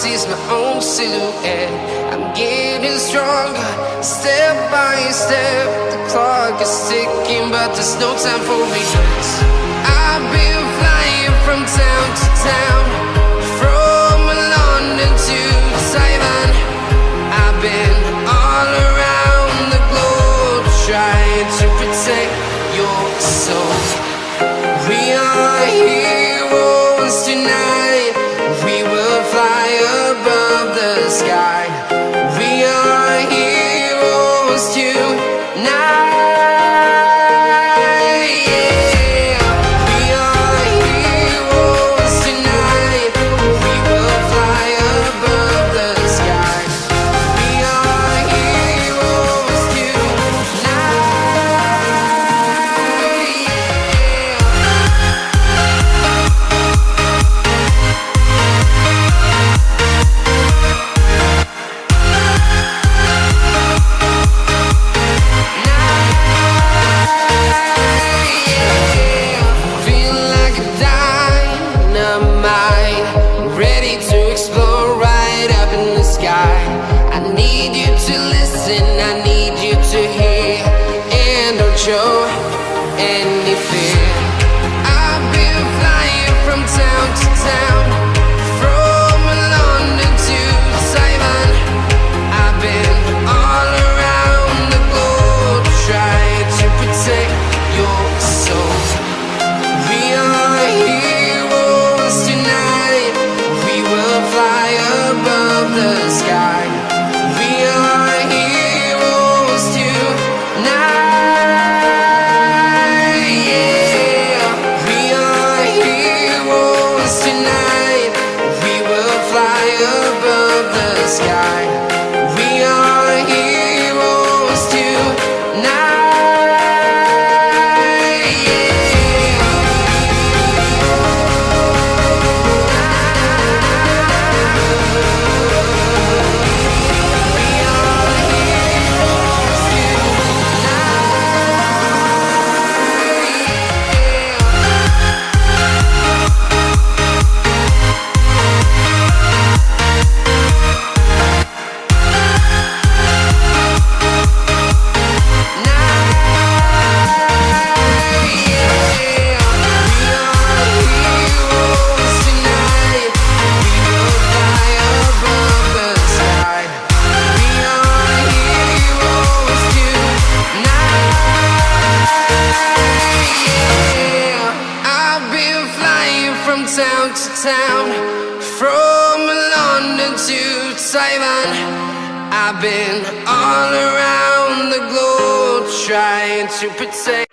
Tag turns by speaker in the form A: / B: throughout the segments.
A: sees my own silhouette. I'm getting stronger, step by step. The clock is ticking, but there's no time for regrets. I've been flying from town to town, from London to Taiwan. I've been all around the globe, trying to protect your soul. We are heroes tonight. We will fly above the sky. We are heroes tonight. Show any fear. I've been flying from town to town, from London to Taiwan. I've been all around the globe, trying to protect your soul. We are heroes tonight. We will fly above the sky. We are heroes tonight. Sky. We are heroes tonight. Town to town, from London to Taiwan. I've been all around the globe, trying to protect.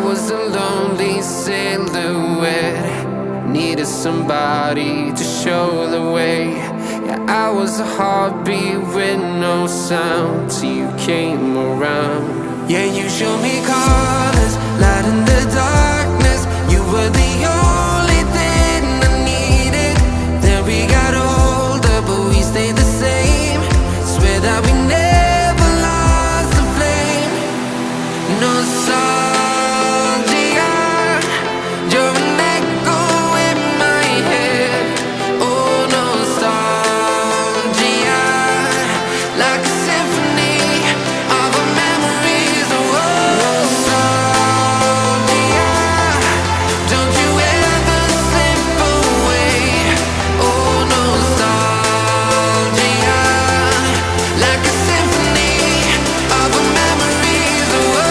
A: was a lonely silhouette, needed somebody to show the way. Yeah, I was a heartbeat with no sound till you came around. Yeah, you showed me colors, light in the darkness. You were the only thing I needed. Then we got older, but we stayed the same. Swear that we never lost the flame. Nostalgia, you're an echo in my head. Oh, nostalgia, like a symphony of our memories. Oh, nostalgia, don't you ever slip away. Oh, nostalgia, like a symphony of our memories. Oh,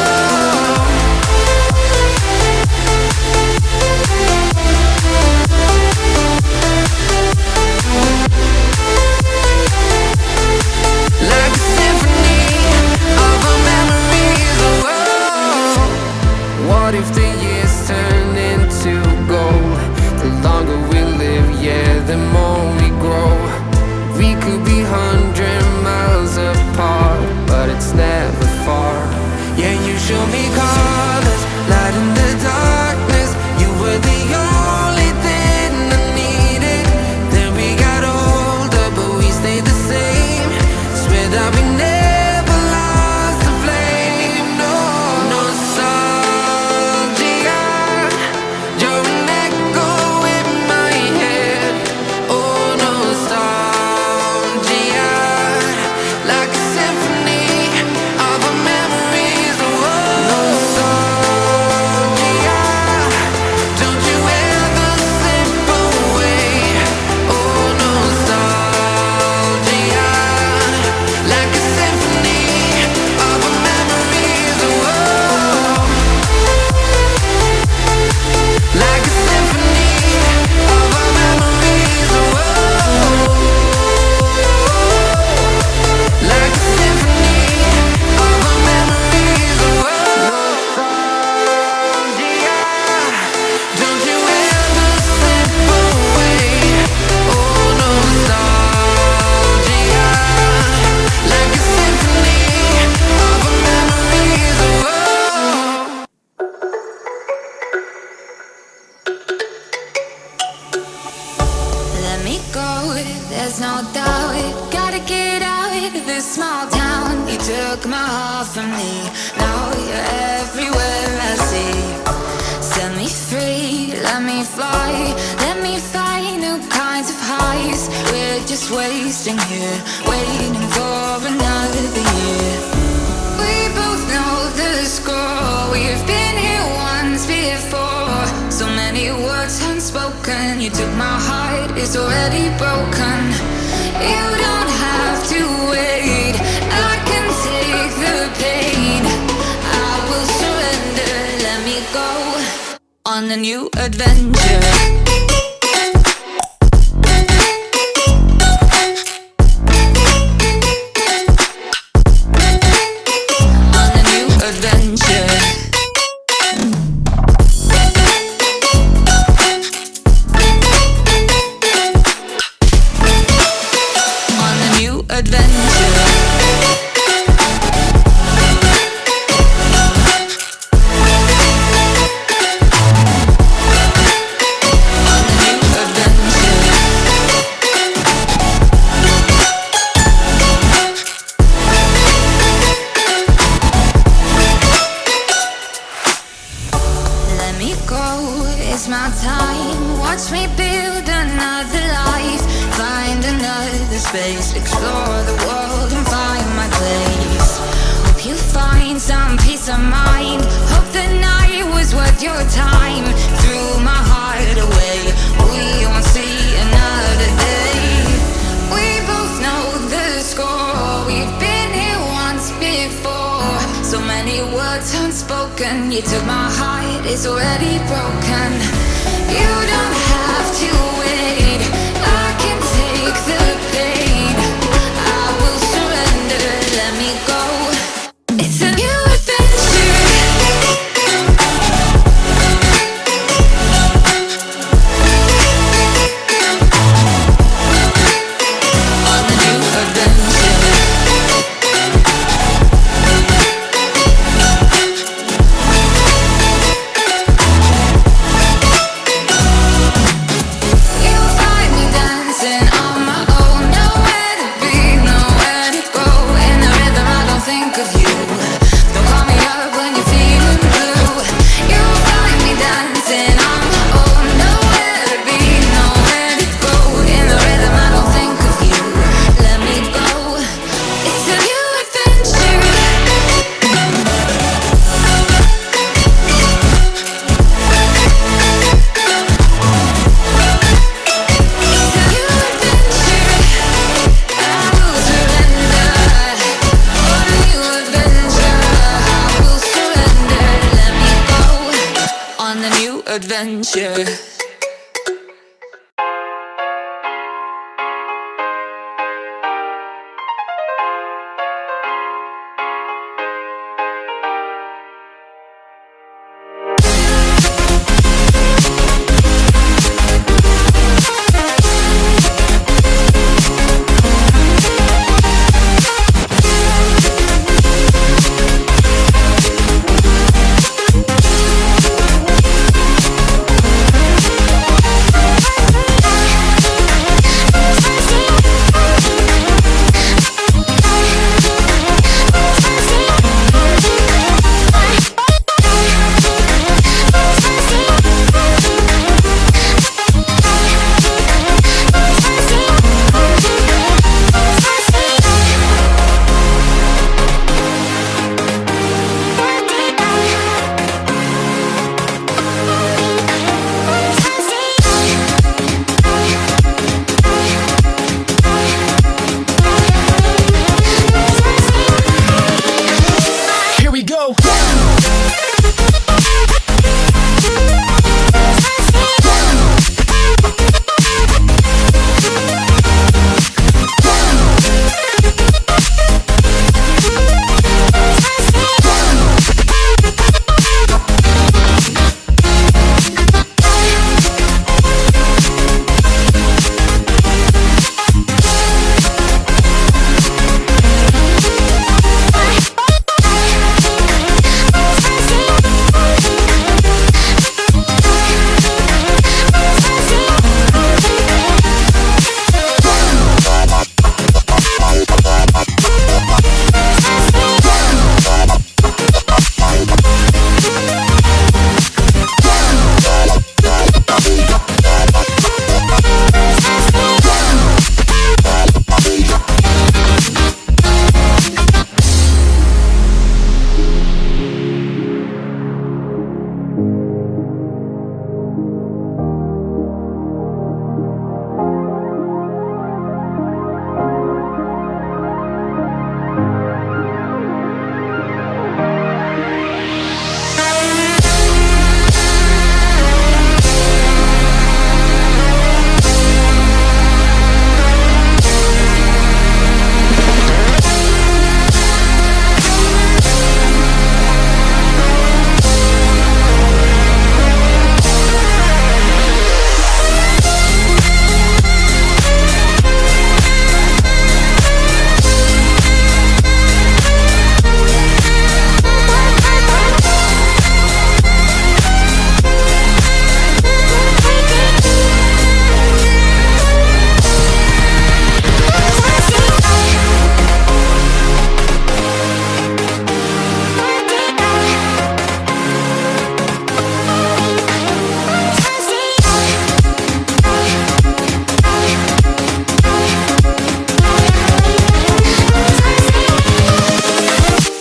A: like a symphony of our memories. Oh, what if the years turn into gold? The longer we live, yeah, the more we grow. We could be 100 miles apart, but it's never far. Yeah, you show me colors, light in the darkness. You were the only thing I needed. Then we got older, but we stayed the same. Swear that we never lost the flame. No, nostalgia, you're an echo in my head. Oh, nostalgia, like a symphony of our memories. Oh, nostalgia, don't you ever slip away. Oh, nostalgia, like a symphony of our memories. Oh, like a symphony of our memories. Oh, like a symphony of our memories. Oh, nostalgia, don't you ever slip away. Oh, nostalgia, like a symphony of our memories. Oh,
B: let me go, there's no doubt. Gotta get out of this small town. You took my heart from me, now you're everywhere I see. Set me free, let me fly. Let me find new kinds of highs. We're just wasting here, waiting for another year. We both know the score. We've been here once before. So many words unspoken. You took my heart, it's already broken. You don't have to wait. I can take the pain. I will surrender. Let me go on a new adventure. On a new adventure. On a new adventure. On a new adventure. Let me go, it's my time. Watch me build another life. Find another space. Explore the world and find my place. Hope you find some peace of mind. Hope the night was worth your time. Threw my heart away. We won't see another day. We both know the score. We've been here once before. So many words unspoken. You took my heart, it's already broken. You don't have to wait. I can take the pain. I will surrender. Let me go. It's a new adventure. adventure.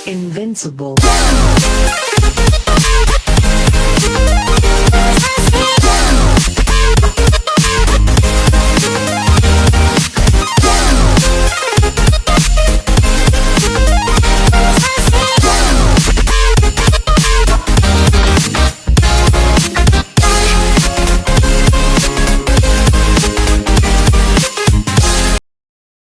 C: Invincible.